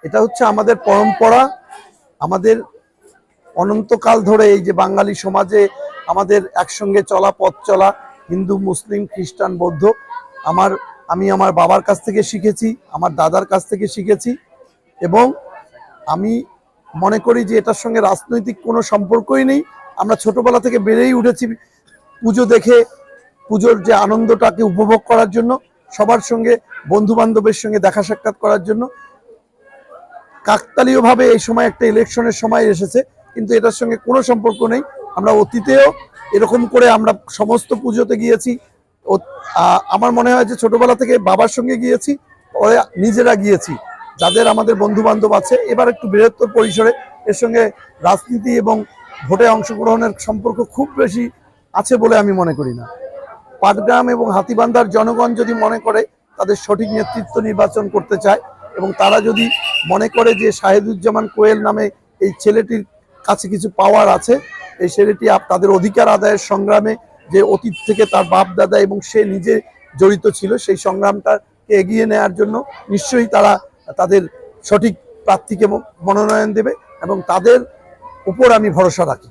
এটা হচ্ছে আমাদের পরম্পরা, আমাদের অনন্তকাল ধরে এই যে বাঙালি সমাজে আমাদের একসঙ্গে চলা, পথ চলা, হিন্দু, মুসলিম, খ্রিস্টান, বৌদ্ধ। আমি আমার বাবার কাছ থেকে শিখেছি, আমার দাদার কাছ থেকে শিখেছি, এবং আমি মনে করি যে এটার সঙ্গে রাজনৈতিক কোনো সম্পর্কই নেই। আমরা ছোটবেলা থেকে বেড়েই উঠেছি পুজো দেখে, পুজোর যে আনন্দটাকে উপভোগ করার জন্য, সবার সঙ্গে, বন্ধু বান্ধবের সঙ্গে দেখা সাক্ষাৎ করার জন্য। কাকতালীয়ভাবে এই সময় একটা ইলেকশনের সময় এসেছে, কিন্তু এটার সঙ্গে কোনো সম্পর্ক নেই। আমরা অতীতেও এরকম করে আমরা সমস্ত পুজোতে গিয়েছি। আমার মনে হয় যে ছোটবেলা থেকে বাবার সঙ্গে গিয়েছি, পরে নিজেরা গিয়েছি, যাদের আমাদের বন্ধু বান্ধব আছে। এবার একটু বৃহত্তর পরিসরে এর সঙ্গে রাজনীতি এবং ভোটে অংশগ্রহণের সম্পর্ক খুব বেশি আছে বলে আমি মনে করি না। পাটগ্রাম এবং হাতীবান্ধার জনগণ যদি মনে করে তাদের সঠিক নেতৃত্ব নির্বাচন করতে চায়, এবং তারা যদি মনে করে যে শাহেদুজ্জামান কোয়েল নামে এই ছেলেটির কাছে কিছু পাওয়ার আছে, এই ছেলেটি তাদের অধিকার আদায়ের সংগ্রামে যে অতীত থেকে তার বাপ দাদা এবং সে নিজে জড়িত ছিল, সেই সংগ্রামটাকে এগিয়ে নেওয়ার জন্য নিশ্চয়ই তারা তাদের সঠিক প্রার্থীকে মনোনয়ন দেবে, এবং তাদের উপর আমি ভরসা রাখি।